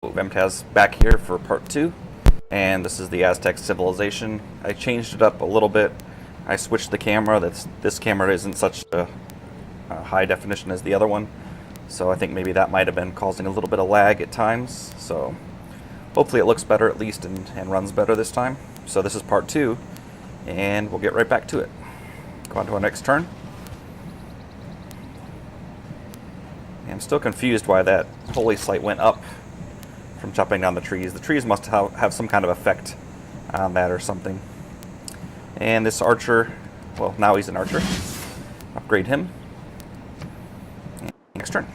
Vemtaz back here for part 2, and this is the Aztec civilization. I changed it up a little bit. I switched the camera. This camera isn't such a high definition as the other one, so I think maybe that might have been causing a little bit of lag at times. So hopefully it looks better at least and runs better this time. So this is part 2, and we'll get right back to it. Go on to our next turn. And I'm still confused why that holy site went up from chopping down the trees. The trees must have some kind of effect on that or something. And this archer, well, now he's an archer. Upgrade him. And next turn.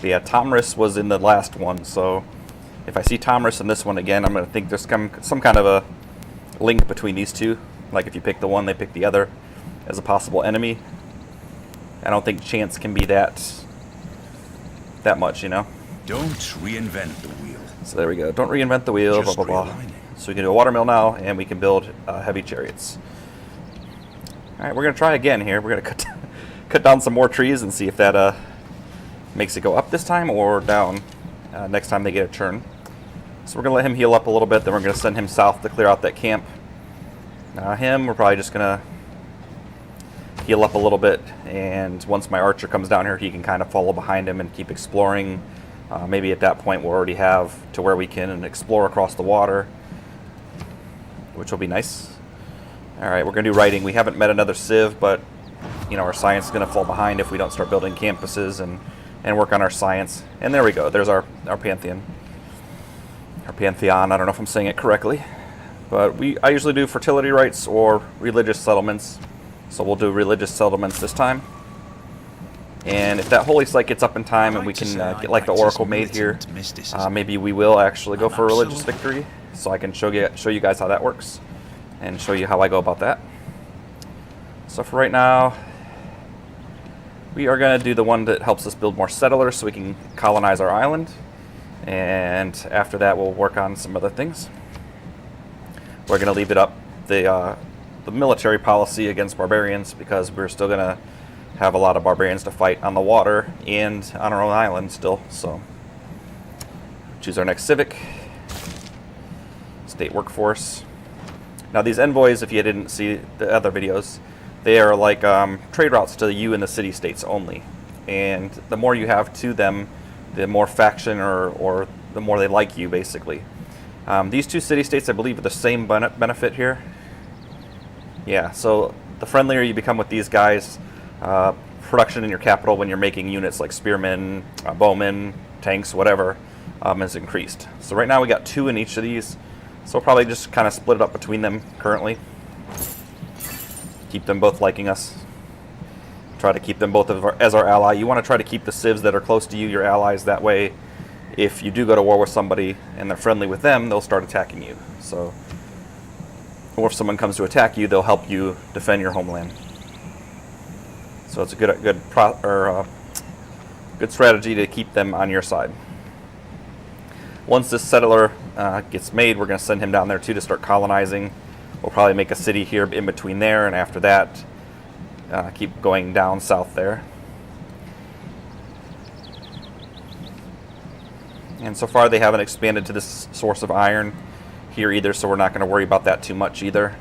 Yeah, Tomris was in the last one, so if I see Tomris in this one again, I'm going to think there's some kind of a link between these two. Like if you pick the one, they pick the other as a possible enemy. I don't think chance can be that much, you know? Don't reinvent the wheel. So there we go. Don't reinvent the wheel, Just blah, blah, blah. realigning. So we can do a watermill now, and we can build heavy chariots. All right, we're going to try again here. We're going to cut down some more trees and see if that makes it go up this time or down next time they get a turn. So we're going to let him heal up a little bit, then we're going to send him south to clear out that camp. We're probably just going to heal up a little bit, and once my archer comes down here, he can kind of follow behind him and keep exploring. Maybe at that point we'll already have to where we can explore across the water, which will be nice. Alright, we're going to do writing. We haven't met another civ, but you know, our science is going to fall behind if we don't start building campuses and work on our science. And there we go. There's our pantheon. Our pantheon. I don't know if I'm saying it correctly. But I usually do fertility rites or religious settlements. So we'll do religious settlements this time. And if that holy site gets up in time and we can get like the oracle made here, maybe we will actually go for a religious victory. So I can show you guys how that works and show you how I go about that. So for right now, we are going to do the one that helps us build more settlers so we can colonize our island. And after that, we'll work on some other things. We're going to leave it up the military policy against barbarians because we're still going to have a lot of barbarians to fight on the water and on our own island still. So choose our next civic. State workforce. Now these envoys, if you didn't see the other videos, they are like trade routes to you and the city-states only. And the more you have to them, the more faction or the more they like you, basically. These two city-states, I believe, are the same benefit here. Yeah, so the friendlier you become with these guys, production in your capital when you're making units like spearmen, bowmen, tanks, whatever, is increased. So right now we got 2 in each of these. So we'll probably just kind of split it up between them currently. Keep them both liking us. Try to keep them both as our ally. You want to try to keep the civs that are close to you your allies. That way, if you do go to war with somebody and they're friendly with them, they'll start attacking you. So, or if someone comes to attack you, they'll help you defend your homeland. So it's a good strategy to keep them on your side. Once this settler gets made, we're going to send him down there too to start colonizing. We'll probably make a city here in between there, and after that, keep going down south there. And so far, they haven't expanded to this source of iron here either, so we're not going to worry about that too much either.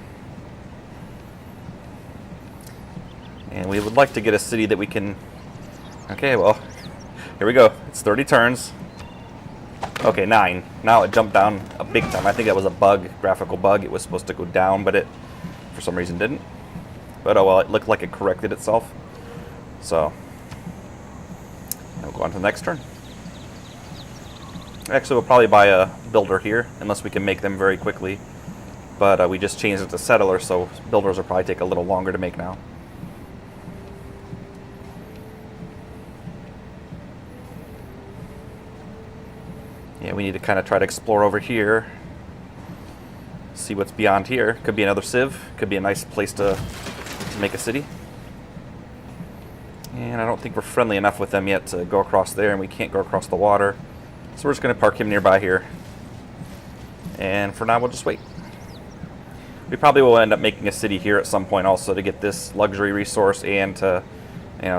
And we would like to get a city that we can... Okay, well, here we go. It's 30 turns. Okay, 9. Now it jumped down a big time. I think that was a bug, graphical bug. It was supposed to go down, but it, for some reason, didn't. But oh well, it looked like it corrected itself. So, we'll go on to the next turn. Actually, we'll probably buy a builder here, unless we can make them very quickly. But we just changed it to settler, so builders will probably take a little longer to make now. Yeah, we need to kind of try to explore over here. See what's beyond here. Could be another civ. Could be a nice place to make a city. And I don't think we're friendly enough with them yet to go across there, and we can't go across the water. So we're just going to park him nearby here. And for now, we'll just wait. We probably will end up making a city here at some point also to get this luxury resource and to,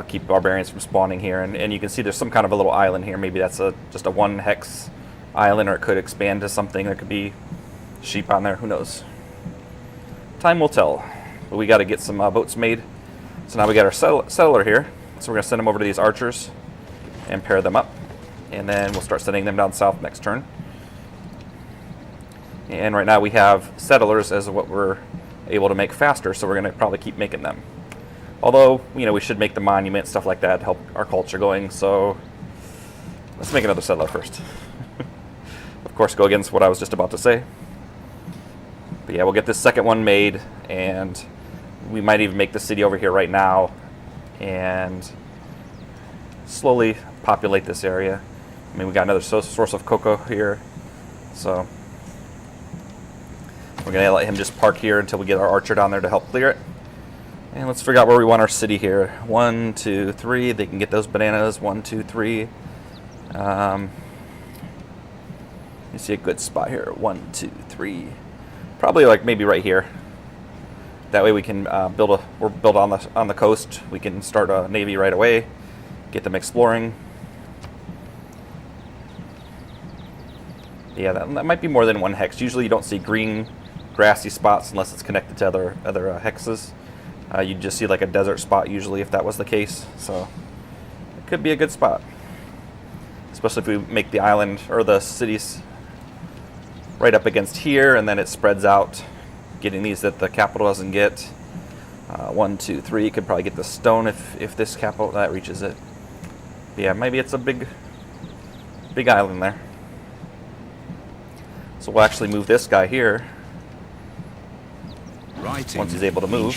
keep barbarians from spawning here. And you can see there's some kind of a little island here. Maybe that's just a 1 hex island, or it could expand to something. There could be sheep on there. Who knows? Time will tell. But we got to get some boats made. So now we got our settler here. So we're going to send them over to these archers and pair them up. And then we'll start sending them down south next turn. And right now we have settlers as what we're able to make faster, so we're going to probably keep making them. Although, we should make the monument, stuff like that, help our culture going, so let's make another settler first. Of course, go against what I was just about to say. But yeah, we'll get this second one made, and we might even make the city over here right now and slowly populate this area. I mean, we got another source of cocoa here, so we're going to let him just park here until we get our archer down there to help clear it. And let's figure out where we want our city here. 1, 2, 3. They can get those bananas. 1, 2, 3. You see a good spot here. 1, 2, 3. Probably like maybe right here. That way we can build on the coast. We can start a navy right away. Get them exploring. Yeah, that might be more than 1 hex. Usually you don't see green grassy spots unless it's connected to other hexes. You'd just see like a desert spot usually if that was the case. So it could be a good spot, especially if we make the island or the cities right up against here, and then it spreads out, getting these that the capital doesn't get. 1, 2, 3. You could probably get the stone if this capital that reaches it. But yeah, maybe it's a big island there. So we'll actually move this guy here once he's able to move.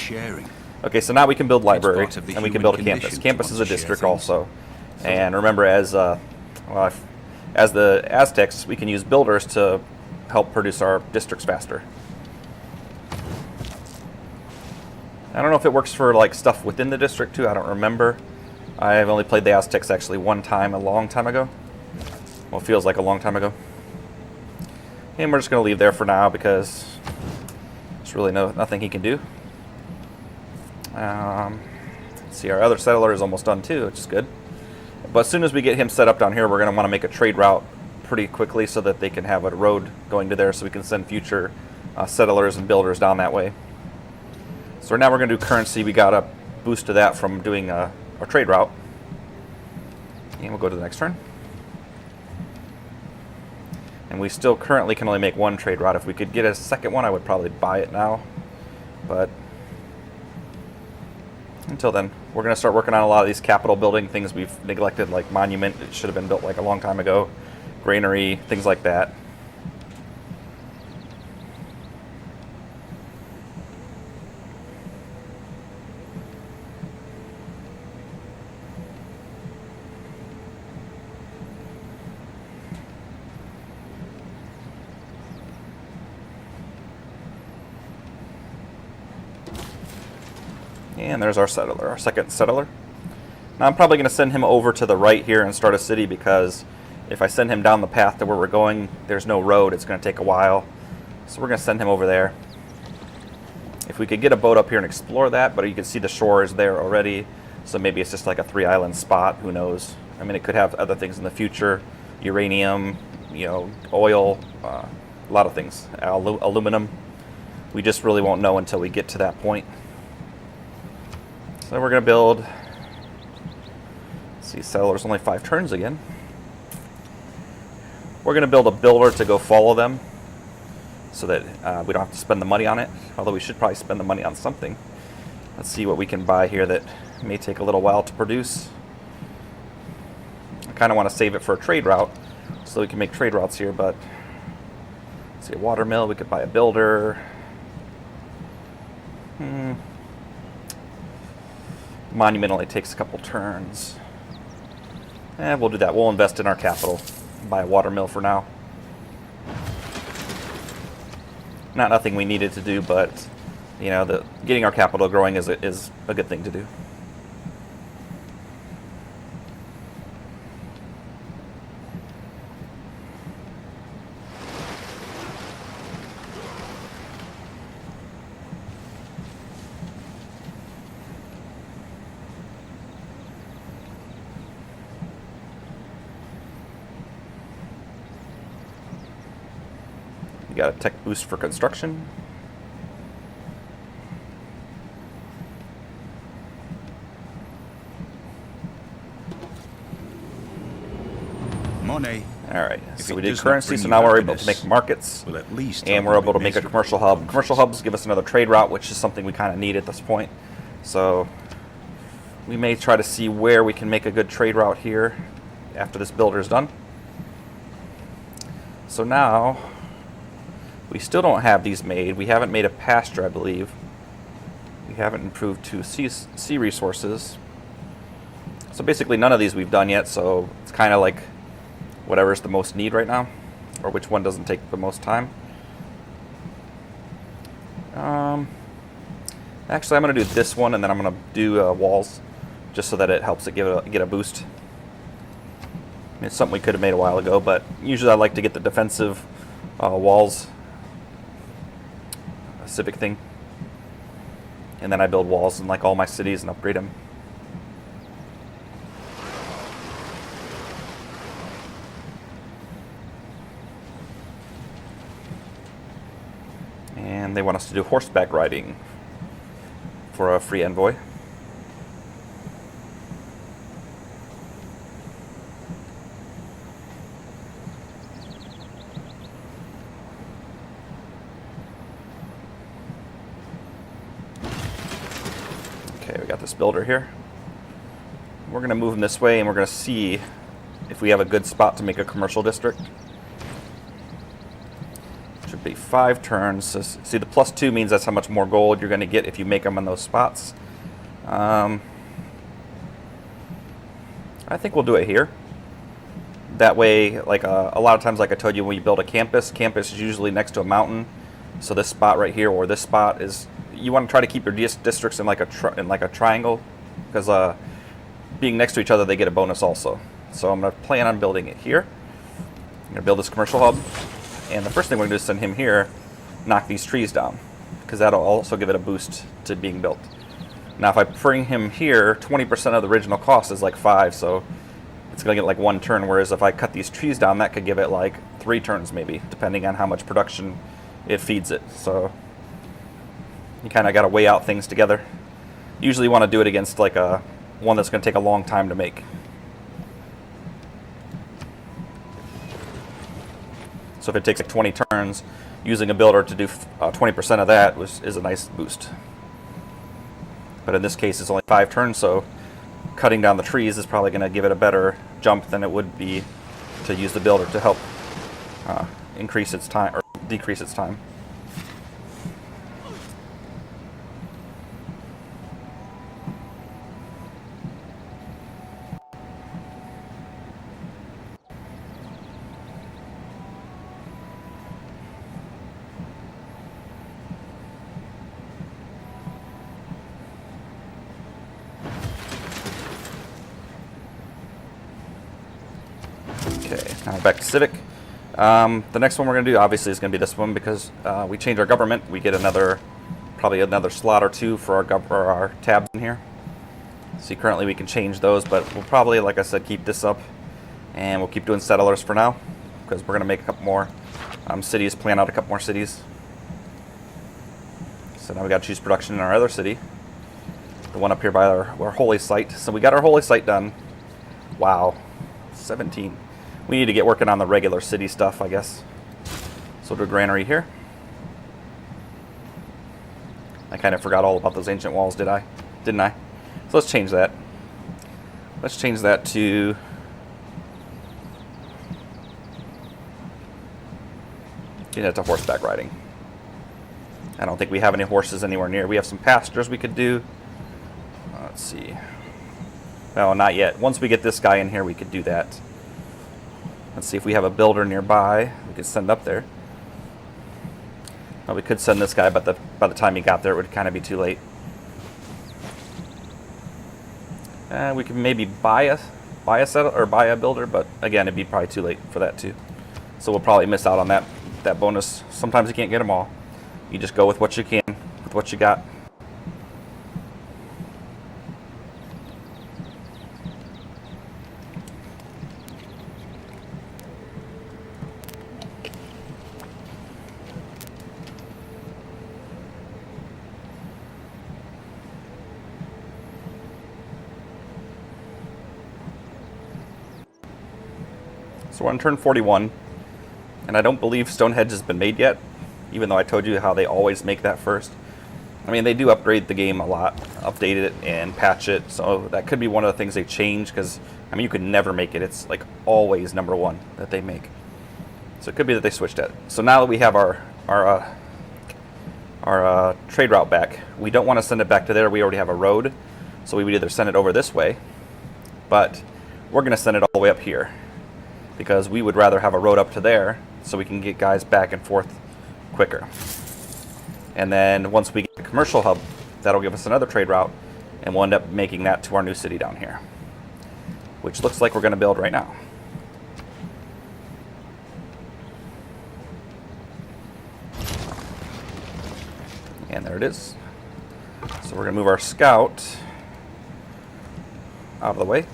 Okay, so now we can build library, and we can build a campus. Campus is a district also. And remember, as the Aztecs, we can use builders to help produce our districts faster. I don't know if it works for like stuff within the district too. I don't remember. I've only played the Aztecs actually one time a long time ago. Well, it feels like a long time ago. And we're just going to leave there for now because there's really nothing he can do. Let's see, our other settler is almost done too, which is good. But as soon as we get him set up down here, we're going to want to make a trade route pretty quickly so that they can have a road going to there so we can send future settlers and builders down that way. So now we're going to do currency. We got a boost to that from doing our trade route. And we'll go to the next turn. And we still currently can only make 1 trade route. If we could get a second one, I would probably buy it now. But until then, we're going to start working on a lot of these capital building things we've neglected, like monument. It should have been built like a long time ago. Granary, things like that. And there's our settler, our second settler. Now I'm probably going to send him over to the right here and start a city because if I send him down the path to where we're going, there's no road. It's going to take a while. So we're going to send him over there. If we could get a boat up here and explore that, but you can see the shore is there already. So maybe it's just like a 3-island spot. Who knows? I mean, it could have other things in the future. Uranium, oil, a lot of things. Aluminum. We just really won't know until we get to that point. So we're going to build, let's see, settlers only 5 turns again. We're going to build a builder to go follow them so that we don't have to spend the money on it, although we should probably spend the money on something. Let's see what we can buy here that may take a little while to produce. I kind of want to save it for a trade route so we can make trade routes here, but let's see, a water mill, we could buy a builder. Monument only takes a couple turns. We'll do that. We'll invest in our capital. Buy a water mill for now. Nothing we needed to do, but getting our capital growing is a good thing to do. You got a tech boost for construction. Money. Alright, If so it we did does not currency, bring so you now we're able to happiness, make markets. will at least And help we're you able be to make a miserable. commercial hub. Commercial hubs give us another trade route, which is something we kind of need at this point. So we may try to see where we can make a good trade route here after this builder is done. So now we still don't have these made. We haven't made a pasture, I believe. We haven't improved to sea resources. So basically none of these we've done yet, so it's kind of like whatever's the most need right now, or which one doesn't take the most time. Actually, I'm going to do this one, and then I'm going to do walls, just so that it helps it get a boost. I mean, it's something we could have made a while ago, but usually I like to get the defensive walls, a civic thing, and then I build walls in like all my cities and upgrade them. And they want us to do horseback riding for a free envoy. Okay, we got this builder here. We're going to move him this way, and we're going to see if we have a good spot to make a commercial district. Should be 5 turns. So, see, the +2 means that's how much more gold you're going to get if you make them in those spots. I think we'll do it here. That way, like a lot of times, like I told you, when you build a campus is usually next to a mountain. So this spot right here, or this spot is, you want to try to keep your districts in like a triangle, because being next to each other, they get a bonus also. So I'm going to plan on building it here. I'm going to build this commercial hub. And the first thing we're going to do is send him here, knock these trees down, because that'll also give it a boost to being built. Now, if I bring him here, 20% of the original cost is like 5, so it's going to get like 1 turn, whereas if I cut these trees down, that could give it like 3 turns maybe, depending on how much production it feeds it. So you kind of got to weigh out things together. Usually you want to do it against like one that's going to take a long time to make. So if it takes like 20 turns, using a builder to do 20% of that is a nice boost. But in this case, it's only 5 turns, so cutting down the trees is probably going to give it a better jump than it would be to use the builder to help increase its time or decrease its time. Okay, now back to civic. The next one we're going to do obviously is going to be this one, because we change our government. We get probably another slot or 2 for our tabs in here. See, currently we can change those, but we'll probably, like I said, keep this up, and we'll keep doing settlers for now, because we're going to make a couple more cities, plan out a couple more cities. So now we got to choose production in our other city, the one up here by our holy site. So we got our holy site done. Wow, 17. We need to get working on the regular city stuff, I guess. So we'll do a granary here. I kind of forgot all about those ancient walls, didn't I? So let's change that. Let's change that to horseback riding. I don't think we have any horses anywhere near. We have some pastures we could do. Let's see. No, not yet. Once we get this guy in here, we could do that. Let's see if we have a builder nearby we could send up there. Well, we could send this guy, but by the time he got there, it would kind of be too late. We could maybe buy a builder, but again, it'd be probably too late for that too. So we'll probably miss out on that bonus. Sometimes you can't get them all. You just go with what you can, with what you got. So we're on turn 41, and I don't believe Stonehenge has been made yet, even though I told you how they always make that first. I mean, they do upgrade the game a lot, update it and patch it, so that could be one of the things they change, because, I mean, you could never make it. It's like always number one that they make. So it could be that they switched it. So now that we have our trade route back, we don't want to send it back to there. We already have a road, so we would either send it over this way, but we're going to send it all the way up here, because we would rather have a road up to there so we can get guys back and forth quicker. And then once we get the commercial hub, that'll give us another trade route, and we'll end up making that to our new city down here, which looks like we're going to build right now. And there it is. So we're going to move our scout out of the way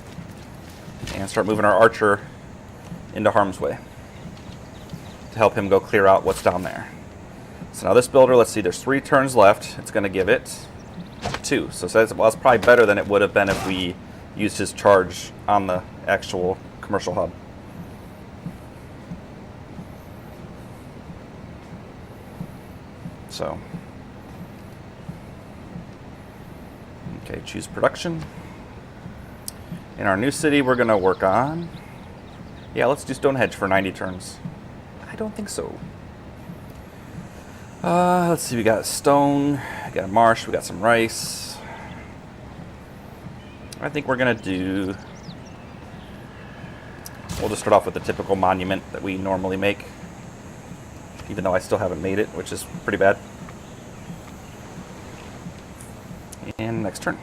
and start moving our archer into harm's way to help him go clear out what's down there. So now this builder, let's see, there's 3 turns left. It's going to give it 2. So it says, well, it's probably better than it would have been if we used his charge on the actual commercial hub. So, okay, choose production. In our new city, we're going to work on, yeah, let's do Stonehenge for 90 turns. I don't think so. Let's see, we got stone, we got a marsh, we got some rice. I think we're going to do, we'll just start off with the typical monument that we normally make, even though I still haven't made it, which is pretty bad. And next turn.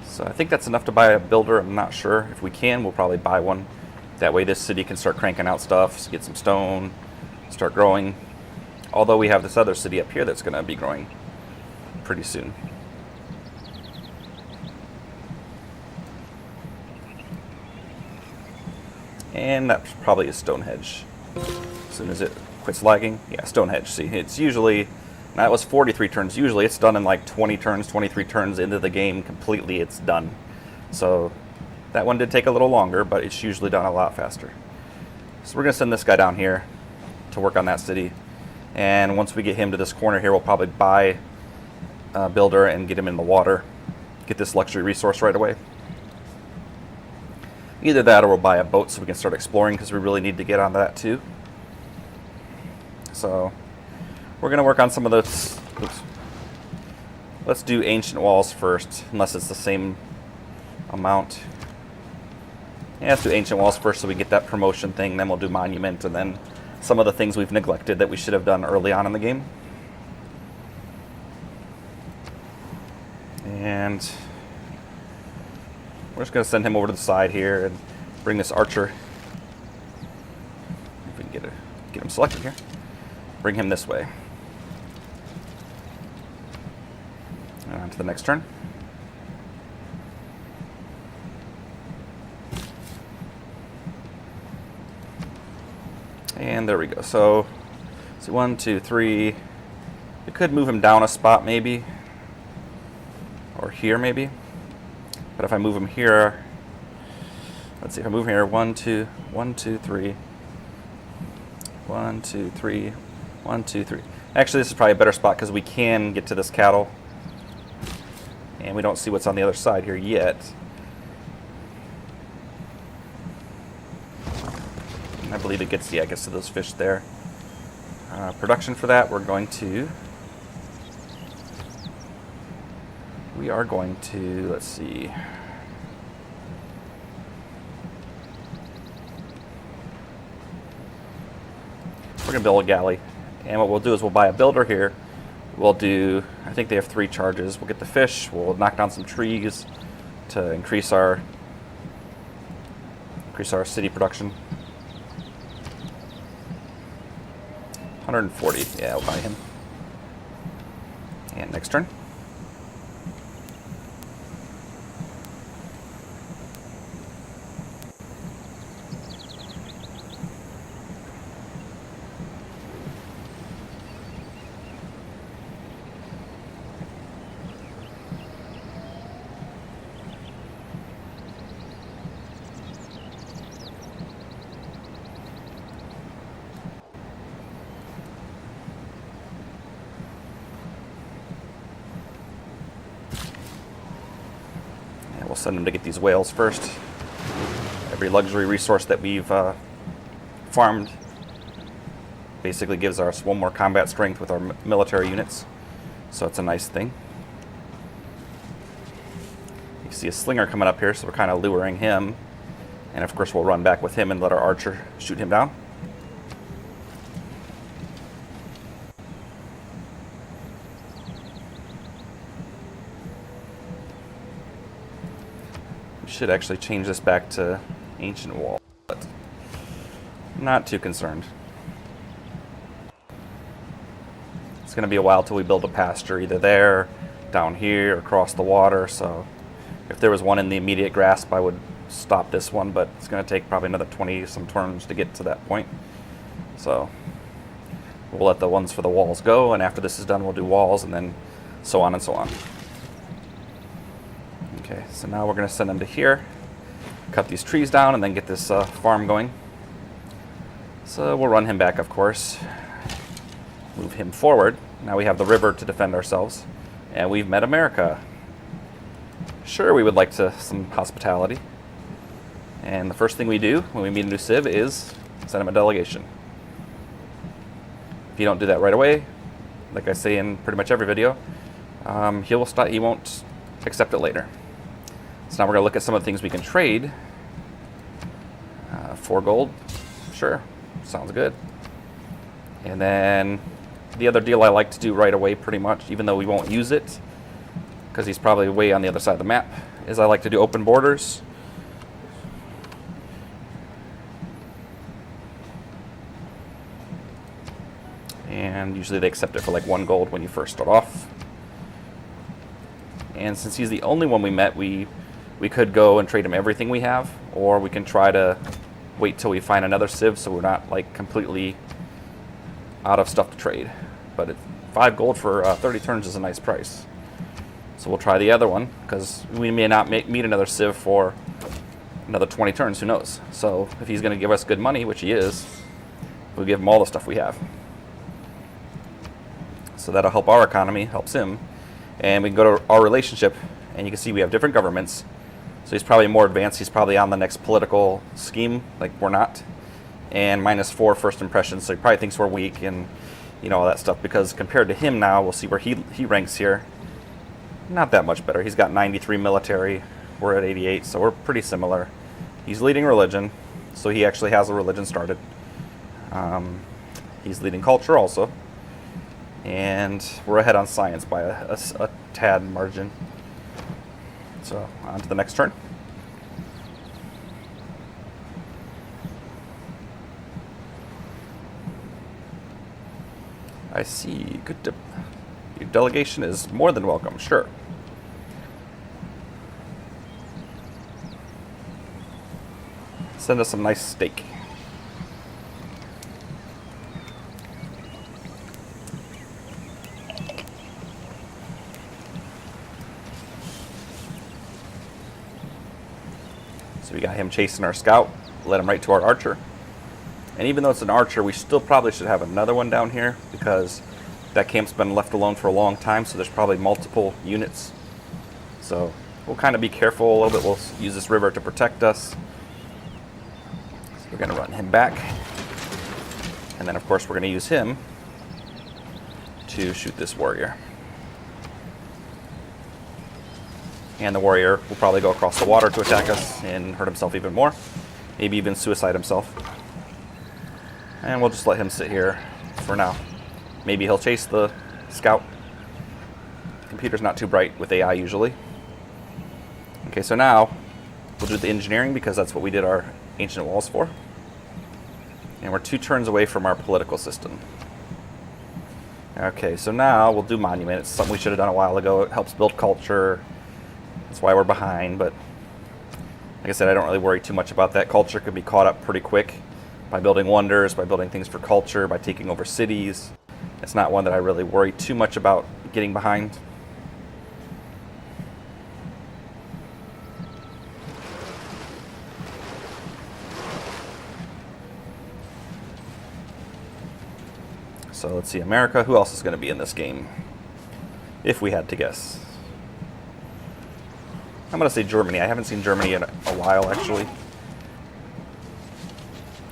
So I think that's enough to buy a builder. I'm not sure. If we can, we'll probably buy one. That way this city can start cranking out stuff, get some stone, start growing. Although we have this other city up here that's going to be growing pretty soon. And that probably is Stonehenge. As soon as it quits lagging, yeah, Stonehenge. See, it's usually, that was 43 turns. Usually it's done in like 20 turns, 23 turns into the game completely, it's done. So that one did take a little longer, but it's usually done a lot faster. So we're going to send this guy down here to work on that city. And once we get him to this corner here, we'll probably buy a builder and get him in the water. Get this luxury resource right away. Either that or we'll buy a boat so we can start exploring, because we really need to get on that too. So we're going to work on some of those. Oops. Let's do ancient walls first, unless it's the same amount. Yeah, let's do ancient walls first so we get that promotion thing. Then we'll do monument, and then some of the things we've neglected that we should have done early on in the game. And we're just going to send him over to the side here and bring this archer. If we can get him selected here. Bring him this way. And on to the next turn. And there we go. So, see, 1, 2, 3. We could move him down a spot maybe. Or here maybe. But if I move him here, let's see, if I move him here, 1, 2, 1, 2, 3. 1, 2, 3. 1, 2, 3. Actually, this is probably a better spot because we can get to this cattle. And we don't see what's on the other side here yet. And I believe it gets to those fish there. Production for that, we are going to, let's see. We're going to build a galley. And what we'll do is we'll buy a builder here. We'll do, I think they have 3 charges. We'll get the fish, we'll knock down some trees to increase our city production. 140, yeah, I'll buy him. And next turn. send him to get these whales first. Every luxury resource that we've farmed basically gives us 1 more combat strength with our military units. So it's a nice thing. You see a slinger coming up here, so we're kind of luring him. And of course we'll run back with him and let our archer shoot him down. We should actually change this back to ancient wall, but I'm not too concerned. It's going to be a while till we build a pasture either there, down here, or across the water, so if there was one in the immediate grasp I would stop this one, but it's going to take probably another 20 some turns to get to that point. So we'll let the ones for the walls go, and after this is done we'll do walls, and then so on and so on. Okay, so now we're going to send them to here, cut these trees down, and then get this farm going. So we'll run him back, of course, move him forward. Now we have the river to defend ourselves, and we've met America. Sure, we would like some hospitality. And the first thing we do when we meet a new civ is send him a delegation. If you don't do that right away, like I say in pretty much every video, he won't accept it later. So now we're going to look at some of the things we can trade. 4 gold, sure, sounds good. And then the other deal I like to do right away, pretty much, even though we won't use it, because he's probably way on the other side of the map, is I like to do open borders. And usually they accept it for like 1 gold when you first start off. And since he's the only one we met, we could go and trade him everything we have, or we can try to wait till we find another civ so we're not like completely out of stuff to trade. But 5 gold for 30 turns is a nice price. So we'll try the other one, because we may not meet another civ for another 20 turns, who knows. So if he's going to give us good money, which he is, we'll give him all the stuff we have. So that'll help our economy, helps him. And we can go to our relationship, and you can see we have different governments. So he's probably more advanced. He's probably on the next political scheme, like we're not. And -4 first impressions, so he probably thinks we're weak and all that stuff. Because compared to him now, we'll see where he ranks here. Not that much better. He's got 93 military. We're at 88, so we're pretty similar. He's leading religion, so he actually has a religion started. He's leading culture also. And we're ahead on science by a tad margin. So on to the next turn. I see. Good. Your delegation is more than welcome, sure. Send us some nice steak. So we got him chasing our scout, led him right to our archer. And even though it's an archer, we still probably should have another one down here, because that camp's been left alone for a long time, so there's probably multiple units. So we'll kind of be careful a little bit. We'll use this river to protect us. So we're going to run him back. And then, of course, we're going to use him to shoot this warrior. And the warrior will probably go across the water to attack us and hurt himself even more. Maybe even suicide himself. And we'll just let him sit here for now. Maybe he'll chase the scout. The computer's not too bright with AI usually. Okay, so now we'll do the engineering, because that's what we did our ancient walls for. And we're 2 turns away from our political system. Okay, so now we'll do monument. It's something we should have done a while ago. It helps build culture. That's why we're behind, but like I said, I don't really worry too much about that. Culture could be caught up pretty quick by building wonders, by building things for culture, by taking over cities. It's not one that I really worry too much about getting behind. So let's see, America. Who else is going to be in this game? If we had to guess. I'm going to say Germany. I haven't seen Germany in a while, actually.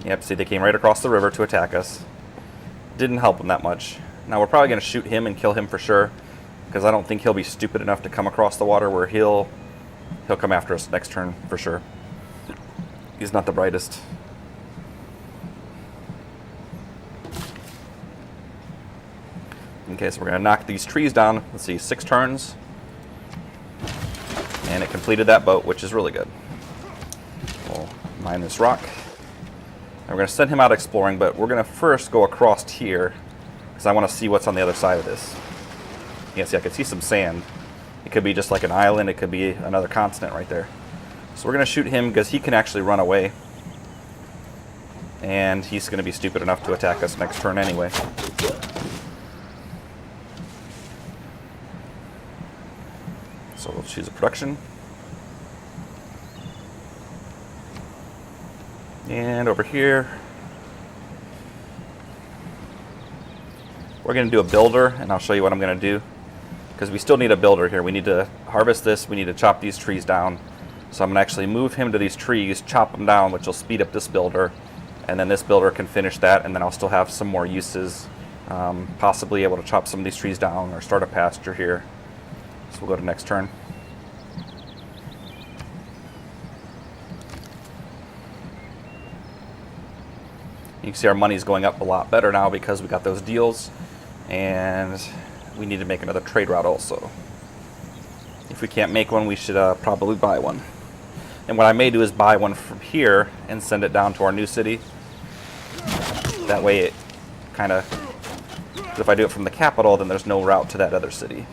Yep, see, they came right across the river to attack us. Didn't help them that much. Now, we're probably going to shoot him and kill him for sure, because I don't think he'll be stupid enough to come across the water where he'll come after us next turn for sure. He's not the brightest. Okay, so we're going to knock these trees down. Let's see, 6 turns. And it completed that boat, which is really good. We'll mine this rock. And we're going to send him out exploring, but we're going to first go across here, because I want to see what's on the other side of this. Yeah, see, I can see some sand. It could be just like an island. It could be another continent right there. So we're going to shoot him, because he can actually run away. And he's going to be stupid enough to attack us next turn anyway. So we'll choose a production. And over here, we're going to do a builder, and I'll show you what I'm going to do. Because we still need a builder here. We need to harvest this. We need to chop these trees down. So I'm going to actually move him to these trees, chop them down, which will speed up this builder. And then this builder can finish that, and then I'll still have some more uses. Possibly able to chop some of these trees down or start a pasture here. So we'll go to next turn. You can see our money's going up a lot better now because we got those deals, and we need to make another trade route also. If we can't make one, we should probably buy one. And what I may do is buy one from here and send it down to our new city. That way it kind of, if I do it from the capital, then there's no route to that other city.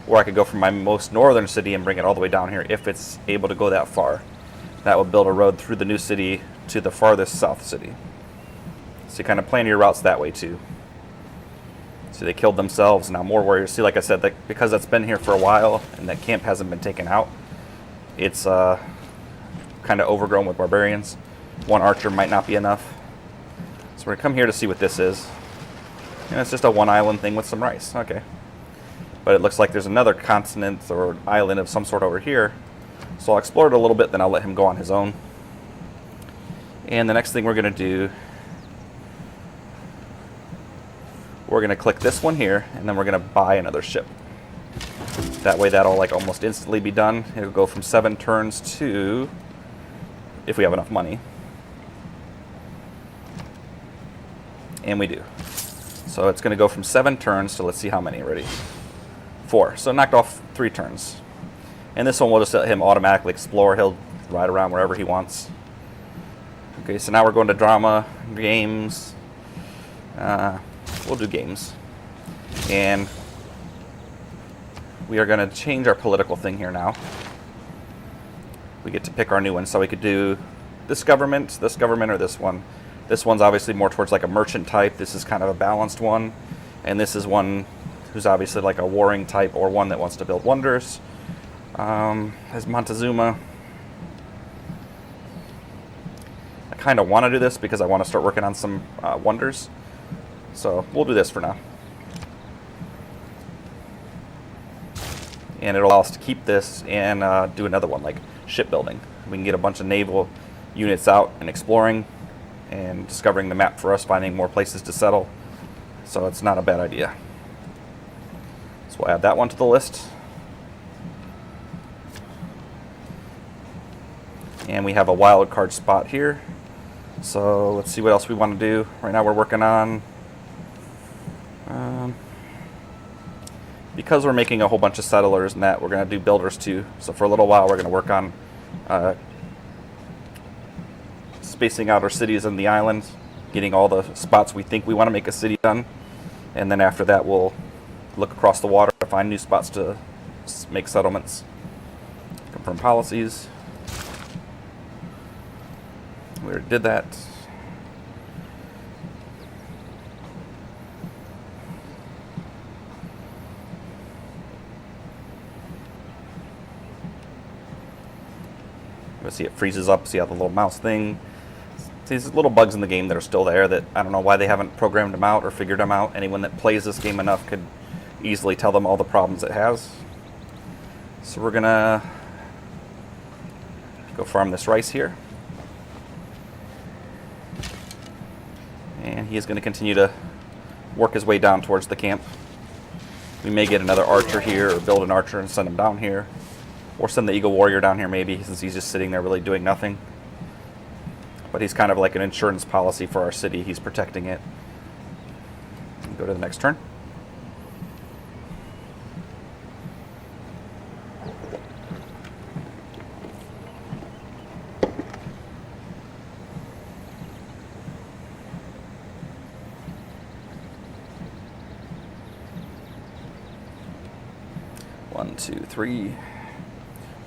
Or I could go from my most northern city and bring it all the way down here if it's able to go that far. That would build a road through the new city to the farthest south city. So you kind of plan your routes that way too. See, they killed themselves. Now more warriors. See, like I said, because that's been here for a while and that camp hasn't been taken out, it's kind of overgrown with barbarians. One archer might not be enough. So we're going to come here to see what this is. And it's just a one island thing with some rice. Okay. But it looks like there's another continent or island of some sort over here. So I'll explore it a little bit, then I'll let him go on his own. And the next thing we're going to do, we're going to click this one here, and then we're going to buy another ship. That way that'll like almost instantly be done. It'll go from 7 turns to, if we have enough money. And we do. So it's going to go from 7 turns to, let's see how many already. 4. So knocked off 3 turns. And this one will just let him automatically explore. He'll ride around wherever he wants. Okay, so now we're going to drama, games. We'll do games. And we are going to change our political thing here now. We get to pick our new one. So we could do this government, or this one. This one's obviously more towards like a merchant type. This is kind of a balanced one. And this is one who's obviously like a warring type or one that wants to build wonders. As Montezuma. I kind of want to do this because I want to start working on some wonders. So we'll do this for now. And it'll allow us to keep this and do another one, like shipbuilding. We can get a bunch of naval units out and exploring and discovering the map for us, finding more places to settle. So it's not a bad idea. So we'll add that one to the list. And we have a wild card spot here. So let's see what else we want to do. Right now we're working on, because we're making a whole bunch of settlers and that, we're going to do builders too. So for a little while we're going to work on spacing out our cities in the island, getting all the spots we think we want to make a city done. And then after that we'll look across the water to find new spots to make settlements. Confirm policies. We already did that. You'll see it freezes up. See how the little mouse thing. See, these little bugs in the game that are still there that I don't know why they haven't programmed them out or figured them out. Anyone that plays this game enough could easily tell them all the problems it has. So we're gonna Go farm this rice here. And he is going to continue to work his way down towards the camp. We may get another archer here, or build an archer and send him down here. Or send the Eagle Warrior down here maybe, since he's just sitting there really doing nothing. But he's kind of like an insurance policy for our city. He's protecting it. Go to the next turn. One, two, three.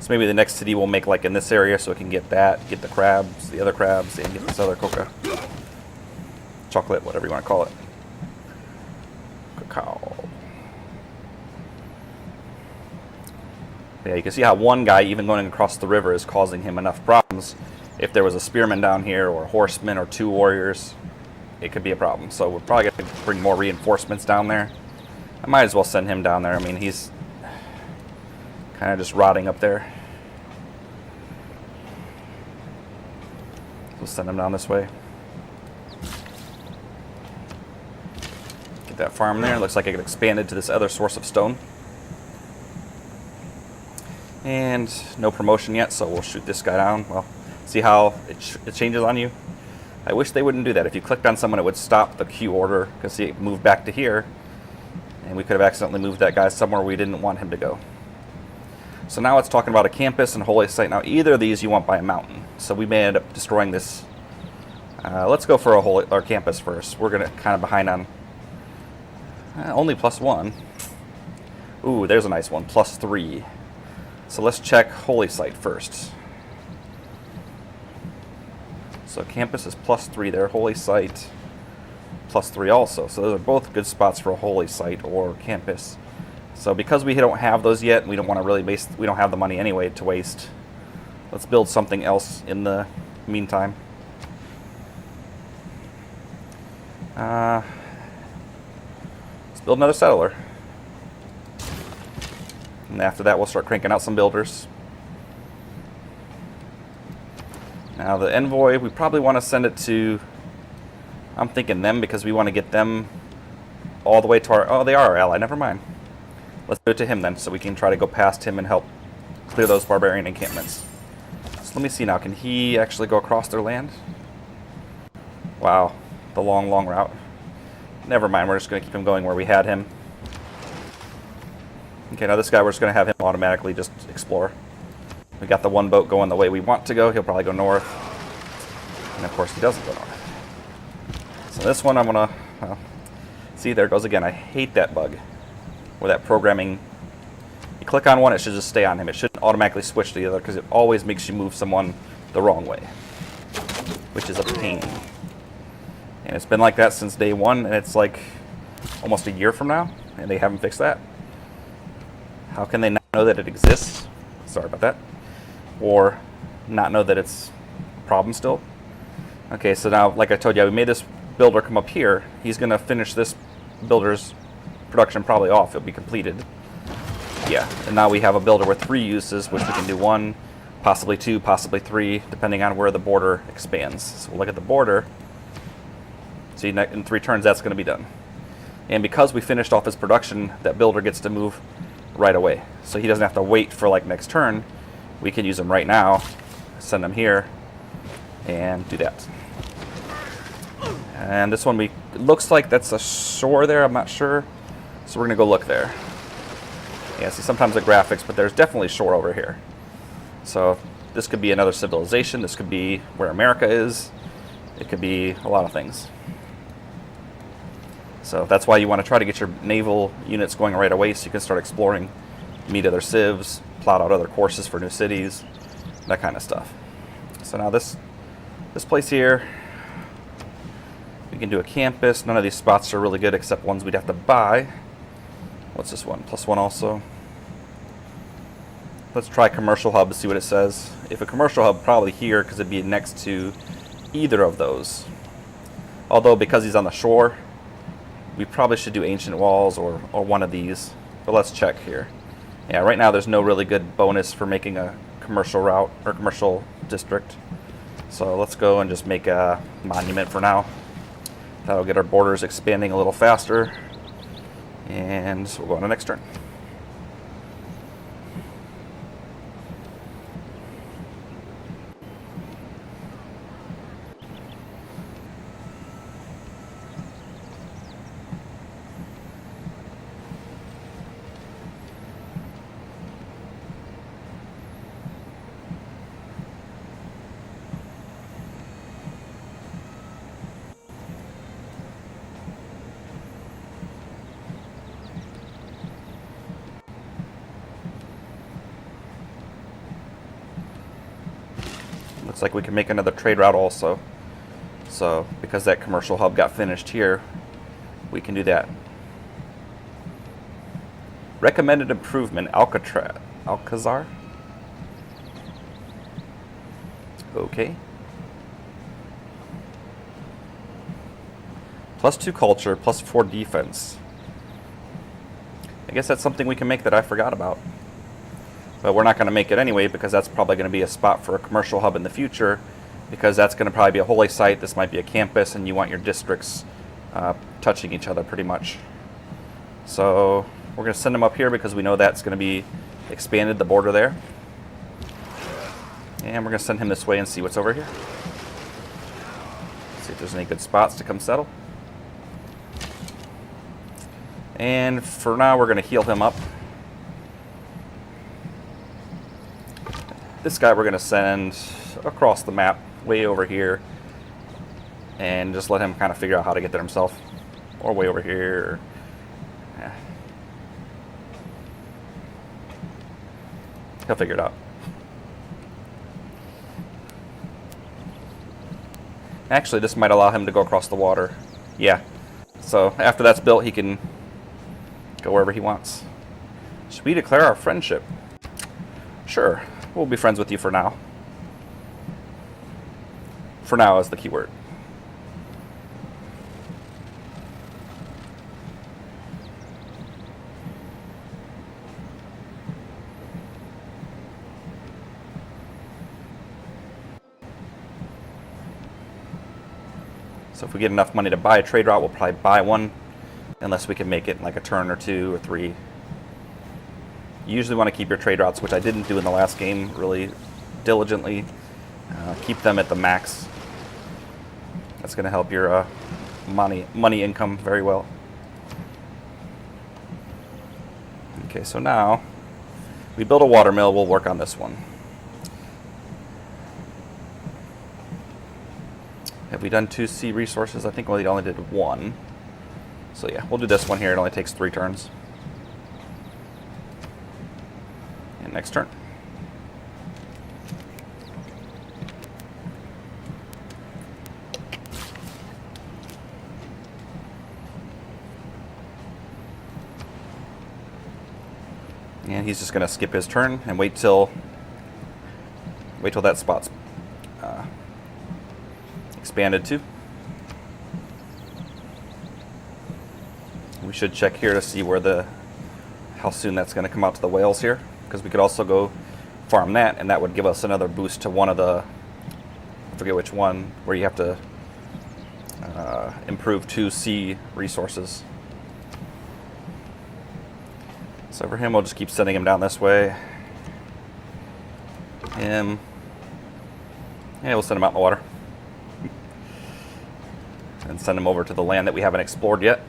So maybe the next city will make like in this area so it can get that, get the crabs, the other crabs, and get this other coca. Chocolate, whatever you want to call it. Cacao. Yeah, you can see how one guy, even going across the river, is causing him enough problems. If there was a spearman down here, or a horseman, or 2 warriors, it could be a problem. So we're probably going to bring more reinforcements down there. I might as well send him down there. I mean, he's kind of just rotting up there. We'll send him down this way. Get that farm there. Looks like it expanded to this other source of stone. And no promotion yet, so we'll shoot this guy down. Well, see how it changes on you? I wish they wouldn't do that. If you clicked on someone, it would stop the queue order, because see, it moved back to here. And we could have accidentally moved that guy somewhere we didn't want him to go. So now it's talking about a campus and holy site. Now either of these you want by a mountain. So we may end up destroying this. Let's go for our campus first. We're gonna kind of behind on only +1. Ooh, there's a nice one, +3. So let's check holy site first. So campus is +3 there, holy site +3 also. So those are both good spots for a holy site or campus. So because we don't have those yet, we don't want to really waste, we don't have the money anyway to waste. Let's build something else in the meantime. Let's build another settler. And after that, we'll start cranking out some builders. Now the envoy, we probably want to send it to, I'm thinking them, because we want to get them all the way to our, oh, they are our ally, never mind. Let's do it to him then, so we can try to go past him and help clear those barbarian encampments. So let me see now, can he actually go across their land? Wow, the long, long route. Never mind, we're just going to keep him going where we had him. Okay, now this guy, we're just going to have him automatically just explore. We got the one boat going the way we want to go. He'll probably go north. And of course, he doesn't go north. So this one I'm going to, well, see, there it goes again. I hate that bug. Where that programming, you click on one, it should just stay on him. It shouldn't automatically switch to the other, because it always makes you move someone the wrong way, which is a pain. And it's been like that since day one, and it's like almost a year from now, and they haven't fixed that. How can they not know that it exists? Sorry about that. Or not know that it's a problem still? Okay, so now, like I told you, we made this builder come up here. He's going to finish this builder's production probably off. It'll be completed. Yeah, and now we have a builder with 3 uses, which we can do 1, possibly 2, possibly 3, depending on where the border expands. So we'll look at the border. See, in 3 turns, that's going to be done. And because we finished off his production, that builder gets to move right away. So he doesn't have to wait for like next turn. We can use him right now, send him here, and do that. And this one, it looks like that's a shore there. I'm not sure. So we're going to go look there. Yeah, see, sometimes the graphics, but there's definitely shore over here. So this could be another civilization. This could be where America is. It could be a lot of things. So that's why you want to try to get your naval units going right away so you can start exploring, meet other civs, plot out other courses for new cities, that kind of stuff. So now this place here, we can do a campus. None of these spots are really good except ones we'd have to buy. What's this one? +1 also. Let's try commercial hub to see what it says. If a commercial hub, probably here, because it'd be next to either of those. Although because he's on the shore, we probably should do ancient walls or one of these. But let's check here. Yeah, right now there's no really good bonus for making a commercial route or commercial district. So let's go and just make a monument for now. That'll get our borders expanding a little faster. And we'll go on to the next turn. Looks like we can make another trade route also. So, because that commercial hub got finished here, we can do that. Recommended improvement, Alcazar. Okay. +2 culture, +4 defense. I guess that's something we can make that I forgot about. But we're not going to make it anyway because that's probably going to be a spot for a commercial hub in the future, because that's going to probably be a holy site. This might be a campus, and you want your districts touching each other pretty much. So we're going to send them up here because we know that's going to be expanded, the border there. And we're going to send him this way and see what's over here. See if there's any good spots to come settle. And for now, we're going to heal him up. This guy we're going to send across the map, way over here, and just let him kind of figure out how to get there himself. Or way over here. Yeah. He'll figure it out. Actually, this might allow him to go across the water. Yeah. So after that's built, he can go wherever he wants. Should we declare our friendship? Sure. We'll be friends with you for now. For now is the key word. So if we get enough money to buy a trade route, we'll probably buy one, unless we can make it in like a turn or 2 or 3. You usually want to keep your trade routes, which I didn't do in the last game, really diligently. Keep them at the max. That's going to help your money income very well. Okay, so now we build a water mill. We'll work on this one. Have we done 2 sea resources? I think we only did 1. So yeah, we'll do this one here. It only takes 3 turns. And next turn. And he's just going to skip his turn and wait till that spot's expanded to. We should check here to see how soon that's going to come out to the whales here, because we could also go farm that, and that would give us another boost to one of the, I forget which one, where you have to improve 2 sea resources. So for him, we'll just keep sending him down this way. Him. Yeah, we'll send him out in the water. And send him over to the land that we haven't explored yet.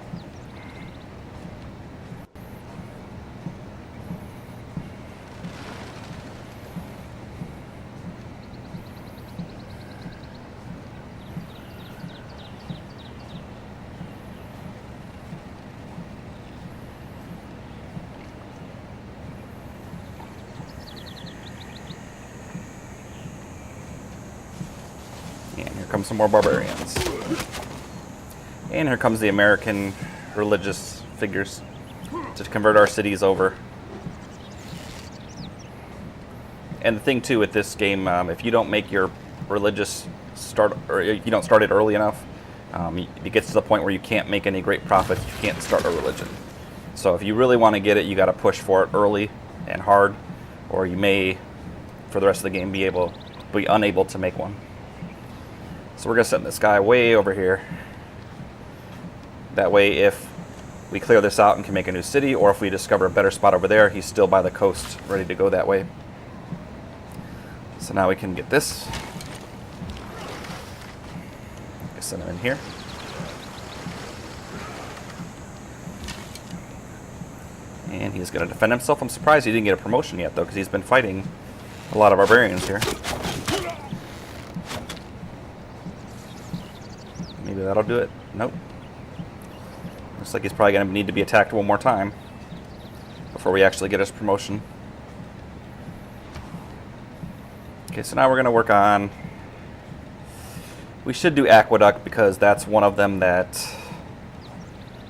And here come some more barbarians. And here comes the American religious figures to convert our cities over. And the thing too with this game, if you don't make your religious start, or you don't start it early enough, it gets to the point where you can't make any great profits. You can't start a religion. So if you really want to get it, you got to push for it early and hard, or you may, for the rest of the game, be able to be unable to make one. So we're going to send this guy way over here. That way, if we clear this out and can make a new city, or if we discover a better spot over there, he's still by the coast, ready to go that way. So now we can get this. Send him in here. And he's going to defend himself. I'm surprised he didn't get a promotion yet, though, because he's been fighting a lot of barbarians here. Maybe that'll do it. Nope. Looks like he's probably going to need to be attacked one more time before we actually get his promotion. Okay, so now we're going to work on... We should do Aqueduct because that's one of them that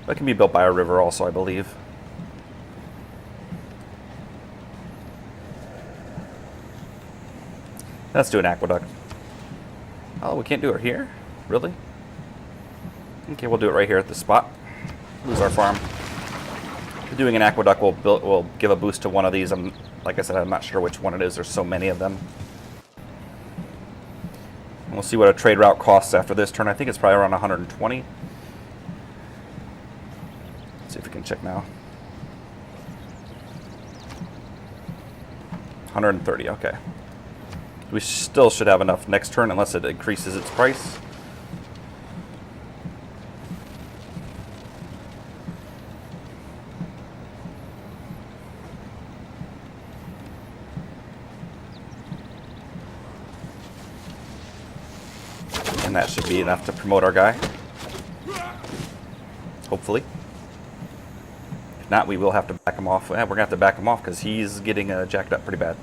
can be built by a river also, I believe. Let's do an Aqueduct. Oh, we can't do it here? Really? Okay, we'll do it right here at this spot. Lose our farm. Doing an Aqueduct will give a boost to one of these. Like I said, I'm not sure which one it is. There's so many of them. And we'll see what a trade route costs after this turn. I think it's probably around 120. Let's see if we can check now. 130, okay. We still should have enough next turn unless it increases its price. And that should be enough to promote our guy. Hopefully. If not, we will have to back him off. We're going to have to back him off because he's getting jacked up pretty bad.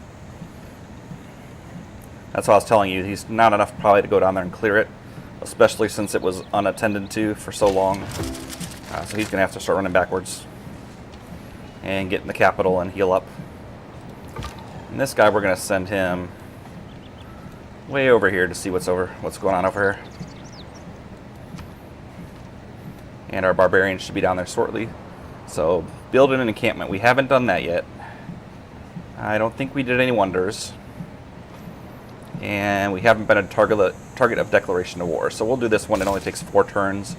That's what I was telling you. He's not enough probably to go down there and clear it, especially since it was unattended to for so long. So he's going to have to start running backwards and get in the capital and heal up. And this guy, we're going to send him way over here to see what's going on over here. And our barbarians should be down there shortly. So build an encampment. We haven't done that yet. I don't think we did any wonders. And we haven't been a target of declaration of war. So we'll do this one. It only takes 4 turns.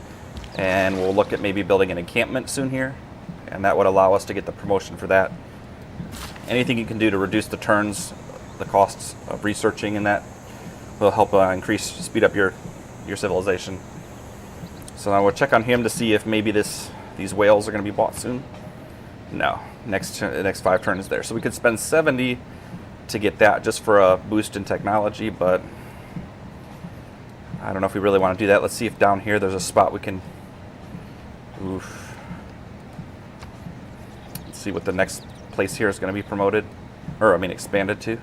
And we'll look at maybe building an encampment soon here. And that would allow us to get the promotion for that. Anything you can do to reduce the turns, the costs of researching and that will help speed up your civilization. So now we'll check on him to see if maybe these whales are going to be bought soon. No, next 5 turns there. So we could spend 70 to get that just for a boost in technology, but I don't know if we really want to do that. Let's see if down here there's a spot we can... Oof. Let's see what the next place here is going to be promoted, or I mean expanded to.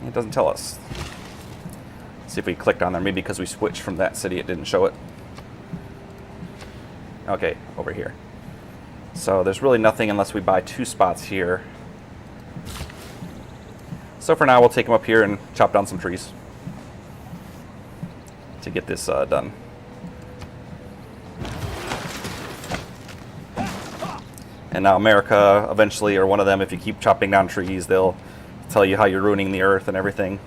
It doesn't tell us. Let's see if we clicked on there. Maybe because we switched from that city it didn't show it. Okay, over here. So there's really nothing unless we buy 2 spots here. So for now, we'll take them up here and chop down some trees to get this done. And now America, eventually, or one of them, if you keep chopping down trees, they'll tell you how you're ruining the earth and everything.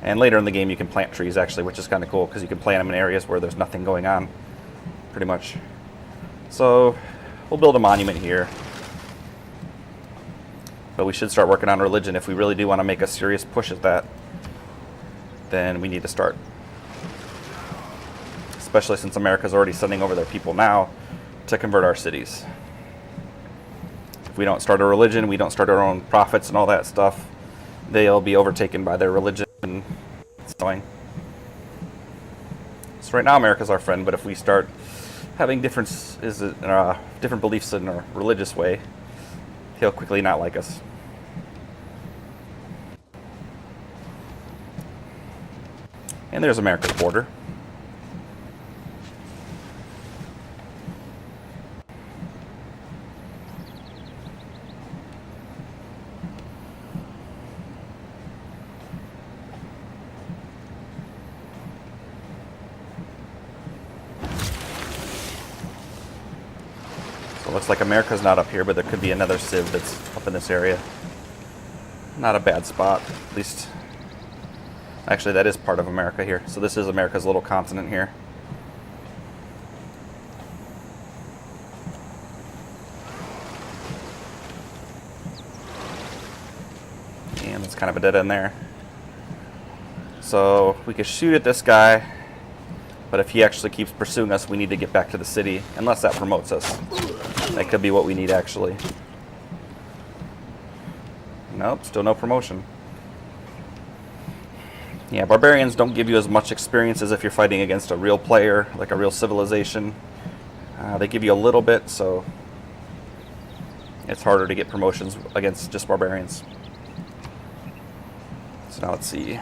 And later in the game, you can plant trees, actually, which is kind of cool, because you can plant them in areas where there's nothing going on, pretty much. So we'll build a monument here. But we should start working on religion. If we really do want to make a serious push at that, then we need to start. Especially since America's already sending over their people now to convert our cities. If we don't start a religion, we don't start our own prophets and all that stuff, they'll be overtaken by their religion. And it's annoying. So right now America's our friend, but if we start having different beliefs in a religious way, he'll quickly not like us. And there's America's border. So it looks like America's not up here, but there could be another civ that's up in this area. Not a bad spot, at least Actually, that is part of America here. So this is America's little continent here. And it's kind of a dead end there. So we could shoot at this guy, but if he actually keeps pursuing us, we need to get back to the city, unless that promotes us. That could be what we need, actually. Nope, still no promotion. Yeah, barbarians don't give you as much experience as if you're fighting against a real player, like a real civilization. They give you a little bit, so it's harder to get promotions against just barbarians. So now let's see.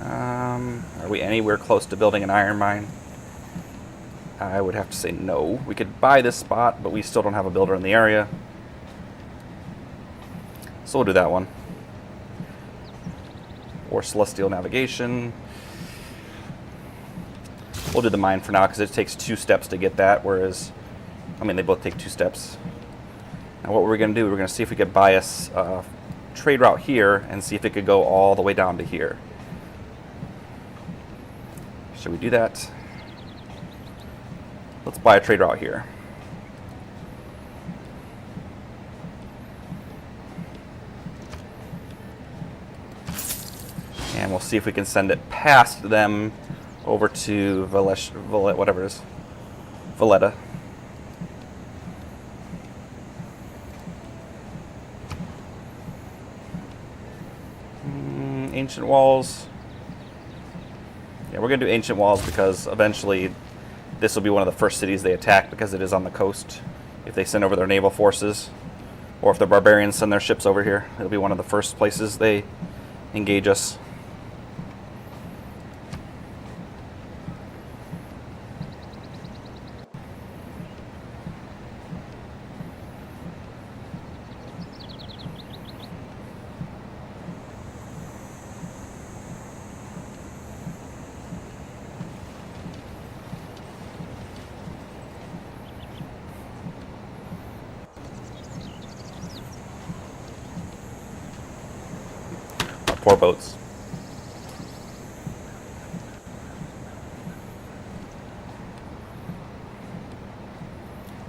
Are we anywhere close to building an iron mine? I would have to say no. We could buy this spot, but we still don't have a builder in the area. So we'll do that one. Or celestial navigation. We'll do the mine for now because it takes 2 steps to get that, whereas, I mean, they both take 2 steps. Now what we're going to do, we're going to see if we could buy a trade route here and see if it could go all the way down to here. Should we do that? Let's buy a trade route here. And we'll see if we can send it past them over to whatever it is. Valletta. Ancient walls. Yeah, we're going to do ancient walls because eventually this will be one of the first cities they attack because it is on the coast. If they send over their naval forces, or if the barbarians send their ships over here, it'll be one of the first places they engage us. Poor boats.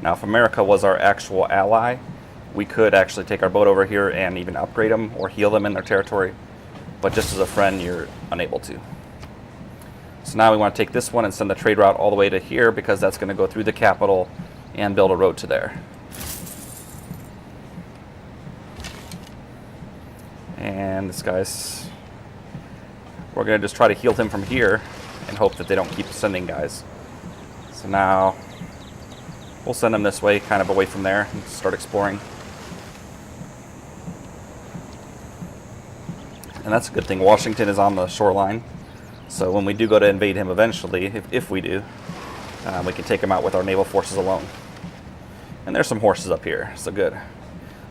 Now, if America was our actual ally, we could actually take our boat over here and even upgrade them or heal them in their territory. But just as a friend, you're unable to. So now we want to take this one and send the trade route all the way to here because that's going to go through the capital and build a road to there. And this guy's... We're going to just try to heal him from here and hope that they don't keep sending guys. So now we'll send them this way, kind of away from there, and start exploring. And that's a good thing. Washington is on the shoreline. So when we do go to invade him eventually, if we do, we can take him out with our naval forces alone. And there's some horses up here, so good.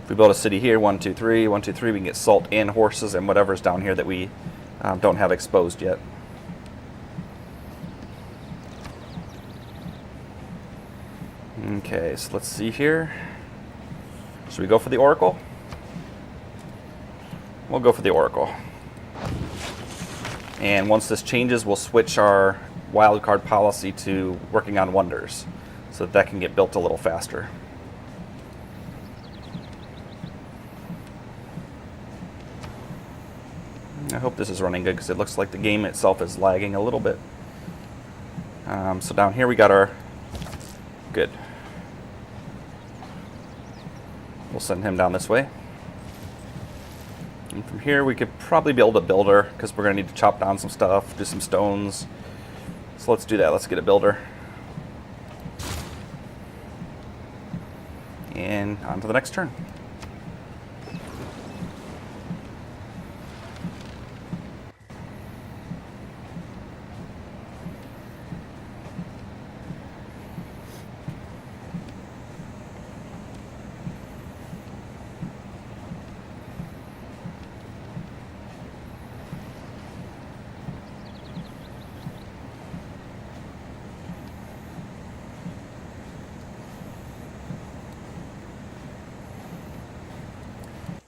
If we build a city here, 1, 2, 3, 1, 2, 3, we can get salt and horses and whatever's down here that we don't have exposed yet. Okay, so let's see here. Should we go for the Oracle? We'll go for the Oracle. And once this changes, we'll switch our wildcard policy to working on wonders so that can get built a little faster. I hope this is running good because it looks like the game itself is lagging a little bit. So down here we got our... Good. We'll send him down this way. And from here we could probably build a builder because we're going to need to chop down some stuff, do some stones. So let's do that. Let's get a builder. And on to the next turn.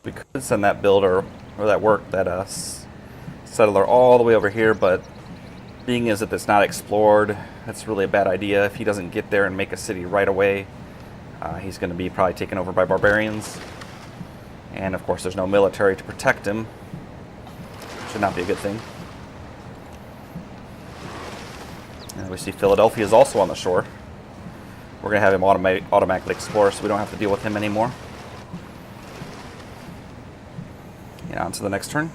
We could send that builder, or that settler all the way over here, but being as if it's not explored, that's really a bad idea. If he doesn't get there and make a city right away, he's going to be probably taken over by barbarians. And of course there's no military to protect him. Should not be a good thing. And we see Philadelphia is also on the shore. We're going to have him automatically explore, so we don't have to deal with him anymore. And on to the next turn.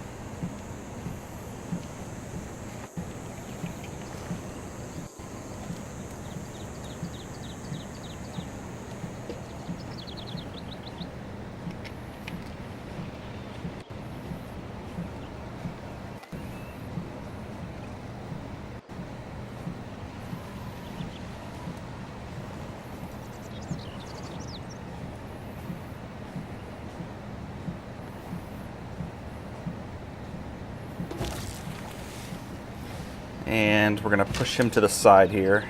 And we're going to push him to the side here.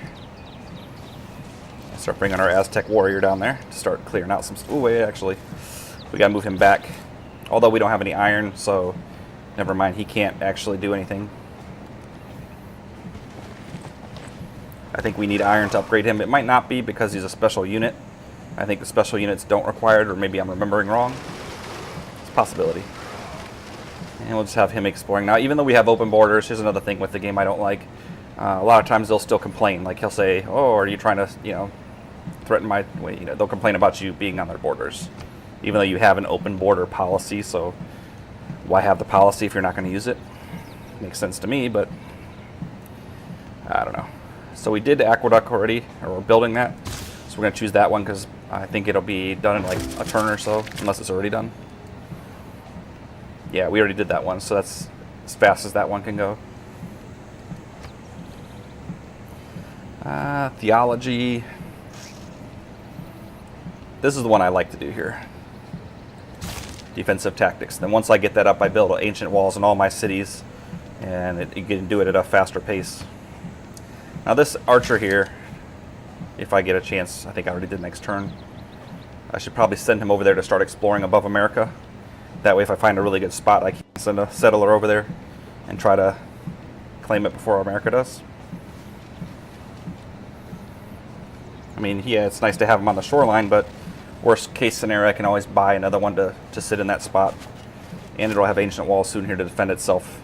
Start bringing our Aztec warrior down there to start clearing out some... Ooh, wait, actually, we got to move him back. Although we don't have any iron, so never mind, he can't actually do anything. I think we need iron to upgrade him. It might not be because he's a special unit. I think the special units don't require it, or maybe I'm remembering wrong. It's a possibility. And we'll just have him exploring. Now, even though we have open borders, here's another thing with the game I don't like. A lot of times they'll still complain. Like, he'll say, oh, are you trying to, threaten my... they'll complain about you being on their borders. Even though you have an open border policy, so why have the policy if you're not going to use it? Makes sense to me, but I don't know. So we did Aqueduct already, or we're building that. So we're going to choose that one because I think it'll be done in like a turn or so, unless it's already done. Yeah, we already did that one, so that's as fast as that one can go. Theology. This is the one I like to do here. Defensive tactics. Then once I get that up, I build ancient walls in all my cities, and it can do it at a faster pace. Now this archer here, if I get a chance, I think I already did next turn, I should probably send him over there to start exploring above America. That way if I find a really good spot, I can send a settler over there and try to claim it before America does. I mean, yeah, it's nice to have him on the shoreline, but worst case scenario, I can always buy another one to sit in that spot. And it'll have ancient walls soon here to defend itself.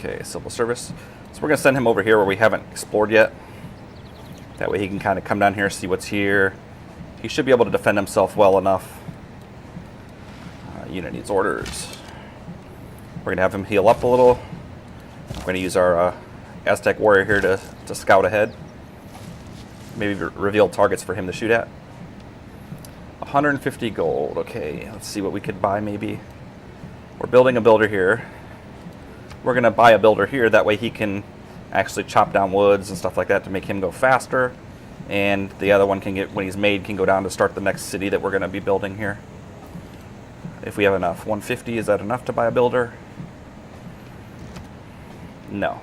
Okay, civil service. So we're going to send him over here where we haven't explored yet. That way he can kind of come down here, see what's here. He should be able to defend himself well enough. Unit needs orders. We're going to have him heal up a little. I'm going to use our Aztec warrior here to scout ahead. Maybe reveal targets for him to shoot at. 150 gold. Okay, let's see what we could buy maybe. We're building a builder here. We're going to buy a builder here, that way he can actually chop down woods and stuff like that to make him go faster. And the other one can get, when he's made, can go down to start the next city that we're going to be building here. If we have enough. 150, is that enough to buy a builder? No.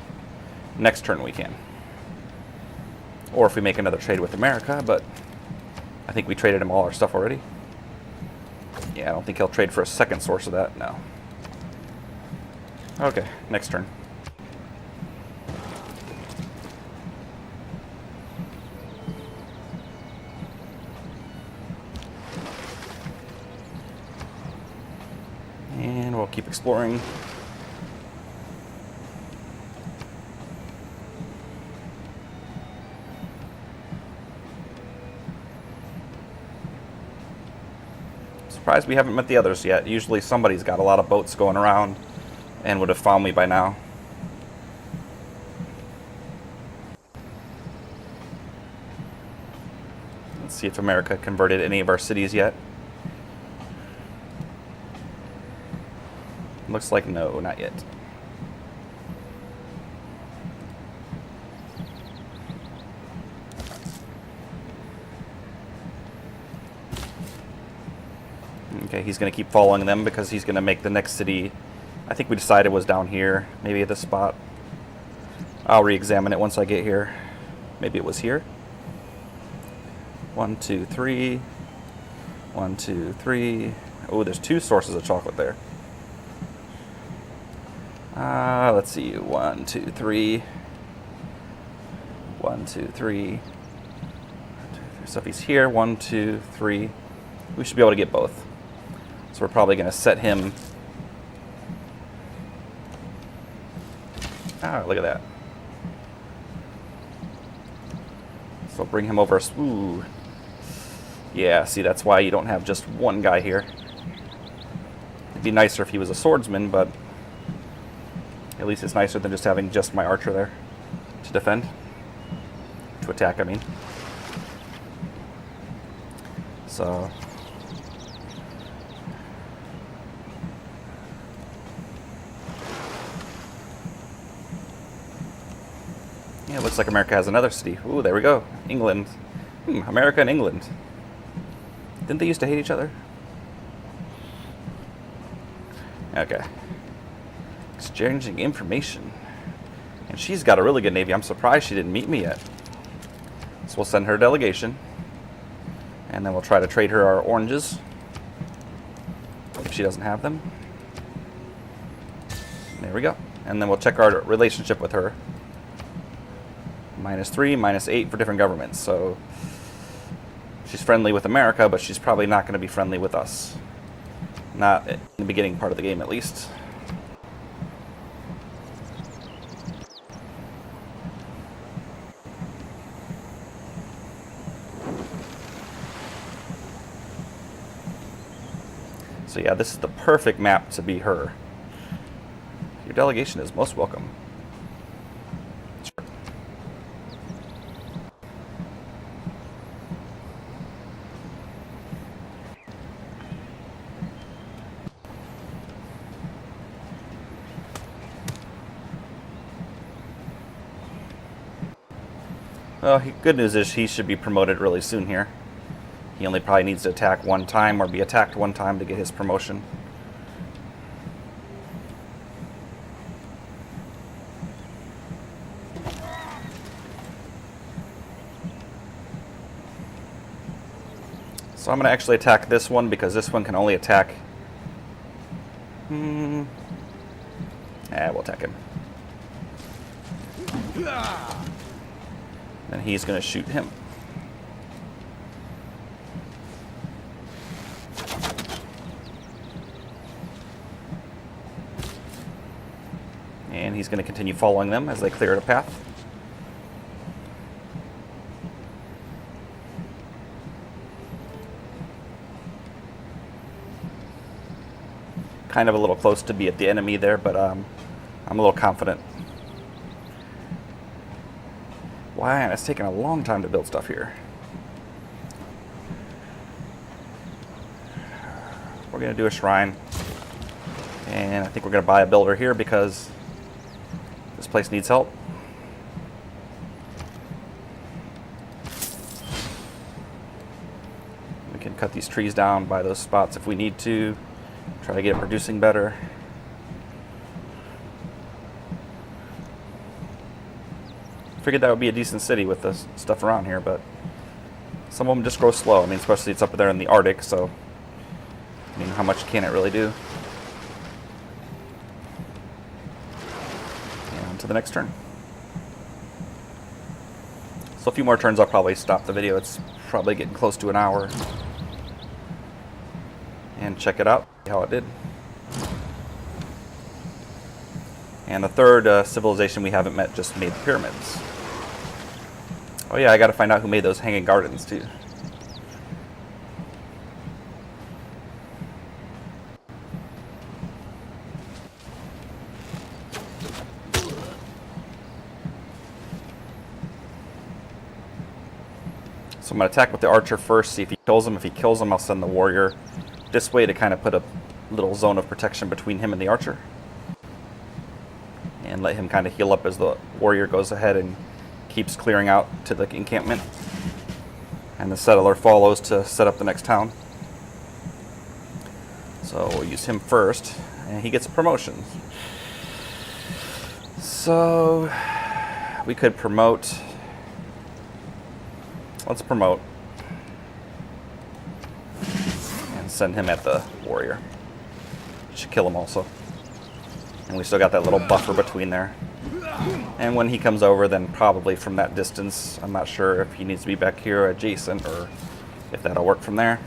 Next turn we can. Or if we make another trade with America, but I think we traded him all our stuff already. Yeah, I don't think he'll trade for a second source of that, no. Okay, next turn. And we'll keep exploring. Surprised we haven't met the others yet. Usually somebody's got a lot of boats going around and would have found me by now. Let's see if America converted any of our cities yet. Looks like no, not yet. Okay, he's going to keep following them because he's going to make the next city. I think we decided was down here, maybe at this spot. I'll re-examine it once I get here. Maybe it was here. 1, 2, 3. 1, 2, 3. Oh, there's 2 sources of chocolate there. Let's see. 1, 2, 3. 1, 2, 3. So if he's here, 1, 2, 3. We should be able to get both. So we're probably going to set him. Look at that. So bring him over. Ooh. Yeah, see, that's why you don't have just one guy here. It'd be nicer if he was a swordsman, but at least it's nicer than just having just my archer there to defend. To attack, I mean. So... yeah, it looks like America has another city. Ooh, there we go. England. America and England. Didn't they used to hate each other? Okay. Exchanging information. And she's got a really good navy. I'm surprised she didn't meet me yet. So we'll send her a delegation. And then we'll try to trade her our oranges. If she doesn't have them. There we go. And then we'll check our relationship with her. -3, -8 for different governments. So she's friendly with America, but she's probably not going to be friendly with us. Not in the beginning part of the game, at least. So yeah, this is the perfect map to be her. Your delegation is most welcome. Well, good news is he should be promoted really soon here. He only probably needs to attack one time or be attacked one time to get his promotion. So I'm going to actually attack this one because this one can only attack... we'll attack him. Then he's going to shoot him. And he's going to continue following them as they clear a path. Kind of a little close to be at the enemy there, but I'm a little confident. Wow, it's taking a long time to build stuff here. We're going to do a shrine. And I think we're going to buy a builder here because this place needs help. We can cut these trees down by those spots if we need to. Try to get it producing better. Figured that would be a decent city with the stuff around here, but some of them just grow slow. I mean, especially it's up there in the Arctic, so I mean, how much can it really do? And on to the next turn. So a few more turns, I'll probably stop the video. It's probably getting close to an hour. And check it out, see how it did. And the third civilization we haven't met just made the pyramids. Oh yeah, I gotta find out who made those hanging gardens too. So I'm gonna attack with the archer first, see if he kills him. If he kills him, I'll send the warrior this way to kind of put a little zone of protection between him and the archer. And let him kind of heal up as the warrior goes ahead and keeps clearing out to the encampment. And the settler follows to set up the next town. So we'll use him first, and he gets a promotion. So we could promote. Let's promote and send him at the warrior. Should kill him also. And we still got that little buffer between there. And when he comes over, then probably from that distance, I'm not sure if he needs to be back here adjacent or if that'll work from there.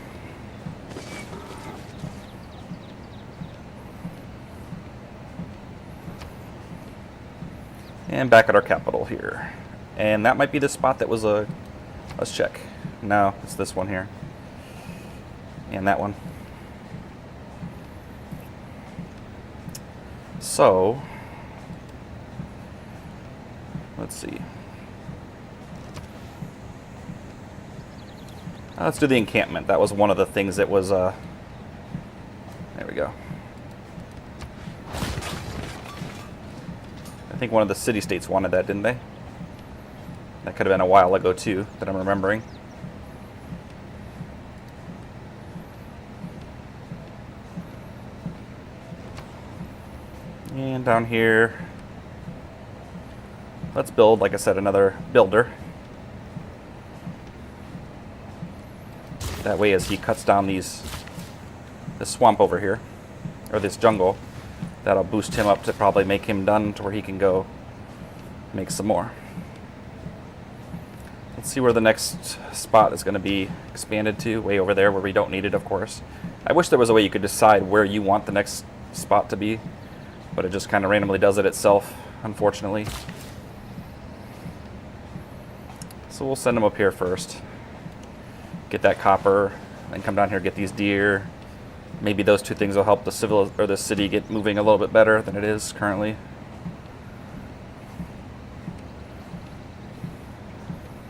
And back at our capital here. And that might be the spot that was a... Let's check. No, it's this one here. And that one. So... let's see. Let's do the encampment. That was one of the things that was... there we go. I think one of the city-states wanted that, didn't they? That could have been a while ago, too, that I'm remembering. And down here, let's build, like I said, another builder. That way, as he cuts down this swamp over here, or this jungle, that'll boost him up to probably make him done to where he can go make some more. Let's see where the next spot is going to be expanded to, way over there where we don't need it, of course. I wish there was a way you could decide where you want the next spot to be, but it just kind of randomly does it itself, unfortunately. So we'll send him up here first. Get that copper, then come down here, get these deer. Maybe those two things will help the city get moving a little bit better than it is currently.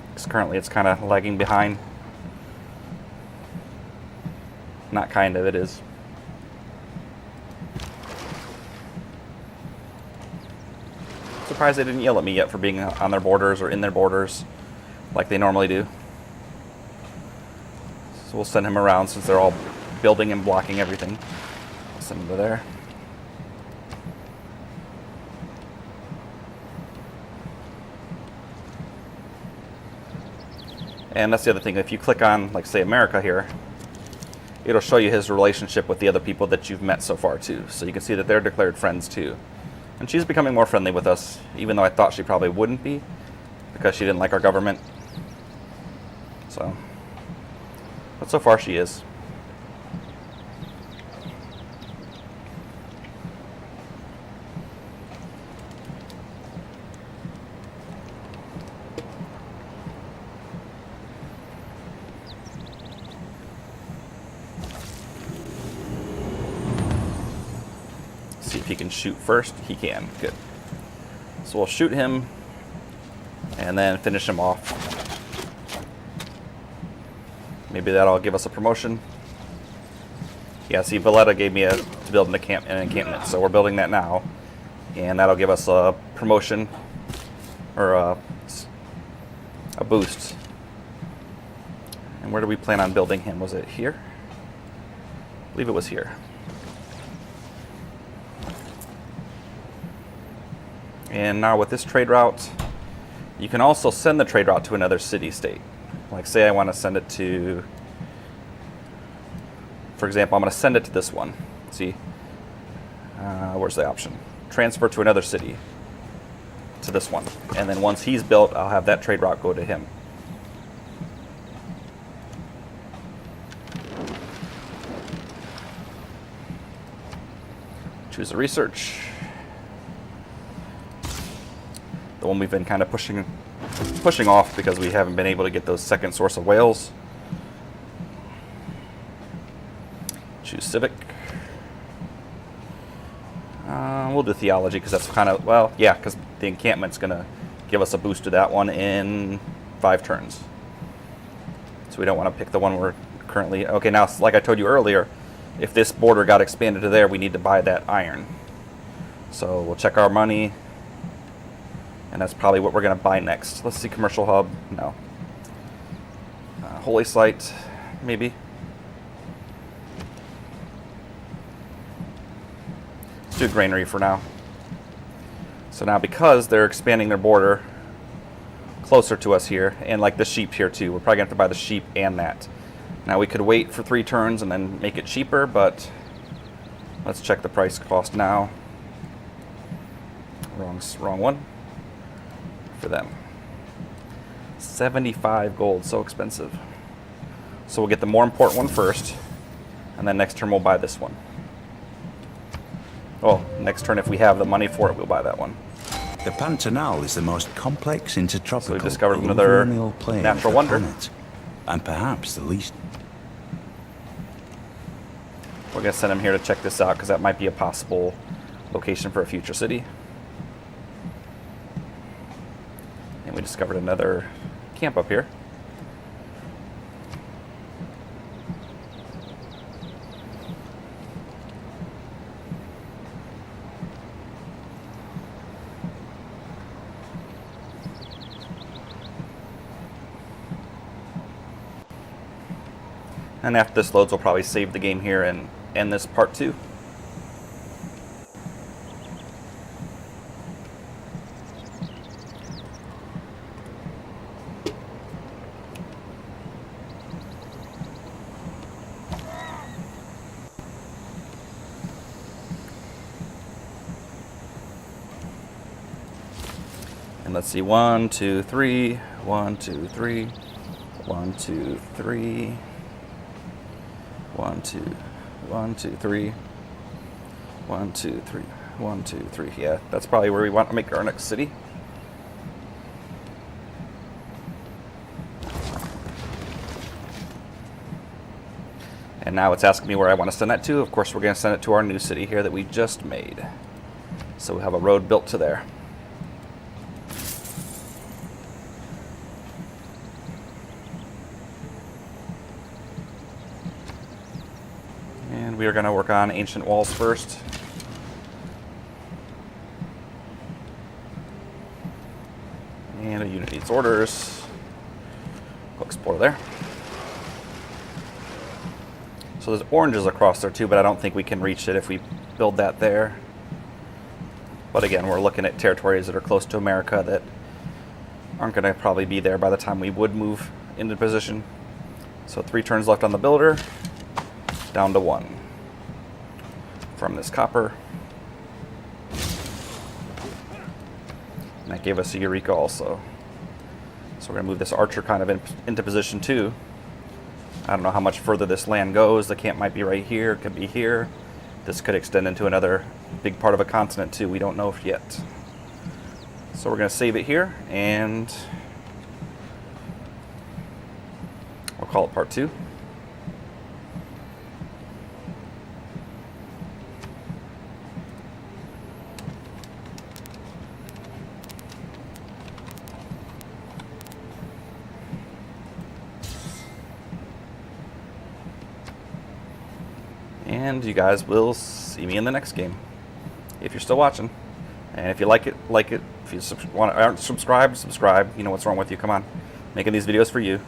Because currently it's kind of lagging behind. Not kind of, it is. Surprised they didn't yell at me yet for being on their borders or in their borders like they normally do. So we'll send him around since they're all building and blocking everything. Send him to there. And that's the other thing. If you click on, like, say, America here, it'll show you his relationship with the other people that you've met so far, too. So you can see that they're declared friends, too. And she's becoming more friendly with us, even though I thought she probably wouldn't be, because she didn't like our government. So, but so far she is. See if he can shoot first. He can. Good. So we'll shoot him and then finish him off. Maybe that'll give us a promotion. Yeah, see, Valletta gave me to build an encampment, so we're building that now. And that'll give us a promotion, or a boost. And where do we plan on building him? Was it here? I believe it was here. And now with this trade route, you can also send the trade route to another city-state. Like, say I want to send it to, for example, I'm going to send it to this one. See, where's the option? Transfer to another city, to this one. And then once he's built, I'll have that trade route go to him. Choose a research. The one we've been kind of pushing off because we haven't been able to get those second source of whales. Choose civic. We'll do theology because that's kind of, well, yeah, because the encampment's going to give us a boost to that one in 5 turns. So we don't want to pick the one we're currently... Okay, now, like I told you earlier, if this border got expanded to there, we need to buy that iron. So we'll check our money. And that's probably what we're going to buy next. Let's see, commercial hub. No. Holy site, maybe. do granary for now. So now because they're expanding their border closer to us here, and like the sheep here too, we're probably going to have to buy the sheep and that. Now we could wait for 3 turns and then make it cheaper, but let's check the price cost now. Wrong one. For them. 75 gold, so expensive. So we'll get the more important one first, and then next turn we'll buy this one. Oh, next turn if we have the money for it, we'll buy that one. The Pantanal is the most complex intertropical So we've discovered another alluvial plain natural of the wonder. planet, and perhaps the least. We're going to send him here to check this out because that might be a possible location for a future city. And we discovered another camp up here. And after this loads, we'll probably save the game here and end this part 2. And let's see, 1, 2, 3, 1, 2, 3, 1, 2, 3. 1, 2, 1, 2, 3, 1, 2, 3, 1, 2, 3. Yeah, that's probably where we want to make our next city. And now it's asking me where I want to send that to. Of course, we're going to send it to our new city here that we just made. So we have a road built to there. And we are going to work on ancient walls first. And a unit needs orders. Go explore there. So there's oranges across there too, but I don't think we can reach it if we build that there. But again, we're looking at territories that are close to America that aren't going to probably be there by the time we would move into position. So 3 turns left on the builder. Down to 1 from this copper. And that gave us a Eureka also. So we're going to move this archer kind of into position too. I don't know how much further this land goes. The camp might be right here, it could be here. This could extend into another big part of a continent too. We don't know yet. So we're going to save it here and we'll call it part 2. And you guys will see me in the next game, if you're still watching. And if you like it, like it. If you aren't subscribed, subscribe. You know what's wrong with you. Come on. Making these videos for you.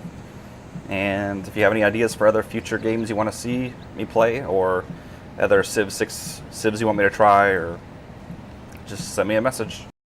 And if you have any ideas for other future games you want to see me play, or other Civ 6 Civs you want me to try, or just send me a message.